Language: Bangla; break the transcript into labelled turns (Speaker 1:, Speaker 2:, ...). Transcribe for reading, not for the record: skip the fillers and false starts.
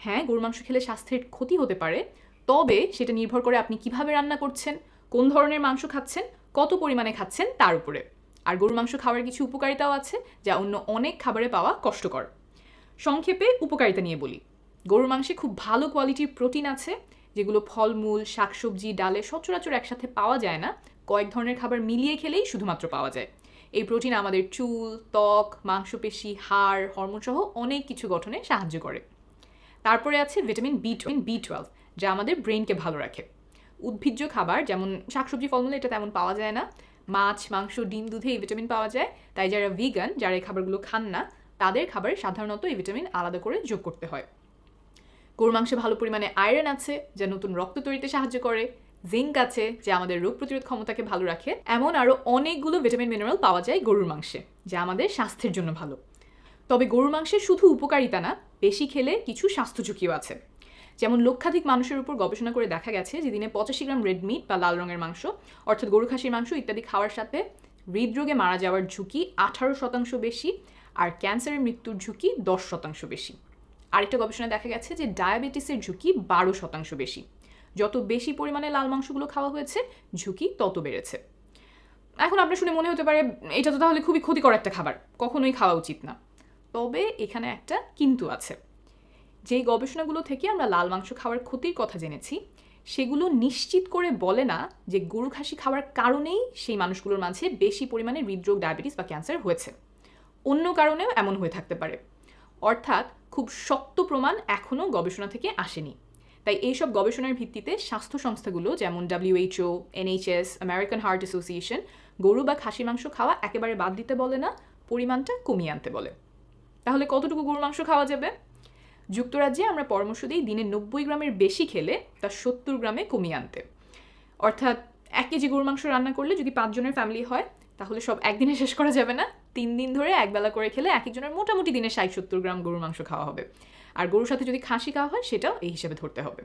Speaker 1: হ্যাঁ, গরুর মাংস খেলে স্বাস্থ্যের ক্ষতি হতে পারে, তবে সেটা নির্ভর করে আপনি কিভাবে রান্না করছেন, কোন ধরনের মাংস খাচ্ছেন, কত পরিমাণে খাচ্ছেন তার উপরে। আর গরুর মাংস খাওয়ার কিছু উপকারিতাও আছে যা অন্য অনেক খাবারে পাওয়া কষ্টকর। সংক্ষেপে উপকারিতা নিয়ে বলি। গরুর মাংসে খুব ভালো কোয়ালিটির প্রোটিন আছে, যেগুলো ফলমূল, শাকসবজি, ডালে সচরাচর একসাথে পাওয়া যায় না, কয়েক ধরনের খাবার মিলিয়ে খেলেই শুধুমাত্র পাওয়া যায়। এই প্রোটিন আমাদের চুল, ত্বক, মাংসপেশি, হাড়, হরমোন সহ অনেক কিছু গঠনে সাহায্য করে। তারপরে আছে ভিটামিন বি 12, যা আমাদের ব্রেনকে ভালো রাখে। উদ্ভিজ্জ খাবার যেমন শাকসবজি, ফলমূলে এটা তেমন পাওয়া যায় না। মাছ, মাংস, ডিম, দুধে এই ভিটামিন পাওয়া যায়। তাই যারা ভিগান, যারা এই খাবারগুলো খান না, তাদের খাবারে সাধারণত এই ভিটামিন আলাদা করে যোগ করতে হয়। গরুর মাংসে ভালো পরিমাণে আয়রন আছে, যা নতুন রক্ত তৈরিতে সাহায্য করে। জিঙ্ক আছে, যা আমাদের রোগ প্রতিরোধ ক্ষমতাকে ভালো রাখে। এমন আরও অনেকগুলো ভিটামিন মিনারেল পাওয়া যায় গরুর মাংসে, যা আমাদের স্বাস্থ্যের জন্য ভালো। তবে গরুর মাংসের শুধু উপকারিতা না, বেশি খেলে কিছু স্বাস্থ্য ঝুঁকিও আছে। যেমন লক্ষাধিক মানুষের উপর গবেষণা করে দেখা গেছে যে দিনে 85 গ্রাম রেড মিট বা লাল রঙের মাংস, অর্থাৎ গরু খাসির মাংস ইত্যাদি খাওয়ার সাথে হৃদরোগে মারা যাওয়ার ঝুঁকি 18% বেশি, আর ক্যান্সারের মৃত্যুর ঝুঁকি 10% বেশি। আরেকটা গবেষণায় দেখা গেছে যে ডায়াবেটিসের ঝুঁকি 12% বেশি। যত বেশি পরিমাণে লাল মাংসগুলো খাওয়া হয়েছে, ঝুঁকি তত বেড়েছে। এখন আপনার শুনে মনে হতে পারে এটা তো তাহলে খুবই ক্ষতিকর একটা খাবার, কখনোই খাওয়া উচিত না। তবে এখানে একটা কিন্তু আছে। যেই গবেষণাগুলো থেকে আমরা লাল মাংস খাওয়ার ক্ষতির কথা জেনেছি, সেগুলো নিশ্চিত করে বলে না যে গরু খাসি খাওয়ার কারণেই সেই মানুষগুলোর মাঝে বেশি পরিমাণে হৃদরোগ, ডায়াবেটিস বা ক্যান্সার হয়েছে। অন্য কারণেও এমন হয়ে থাকতে পারে। অর্থাৎ খুব শক্ত প্রমাণ এখনও গবেষণা থেকে আসেনি। তাই এইসব গবেষণার ভিত্তিতে স্বাস্থ্য সংস্থাগুলো যেমন WHO, NHS, American heart association গরু বা খাসি মাংস খাওয়া একেবারে বাদ দিতে বলে না, পরিমাণটা কমিয়ে আনতে বলে। তাহলে কতটুকু গরুর মাংস খাওয়া যাবে? যুক্তরাজ্যে আমরা পরামর্শ দিই দিনে 90 গ্রামের বেশি খেলে তা 70 গ্রামে কমিয়ে আনতে। অর্থাৎ 1 কেজি গরুর মাংস রান্না করলে যদি 5 জনের ফ্যামিলি হয়, তাহলে সব একদিনে শেষ করা যাবে না। 3 দিন ধরে একবেলা করে খেলে এক একজনের মোটামুটি দিনে 60-70 গ্রাম গরুর মাংস খাওয়া হবে। আর গরুর সাথে যদি খাসি খাওয়া হয়, সেটাও এই হিসেবে ধরতে হবে।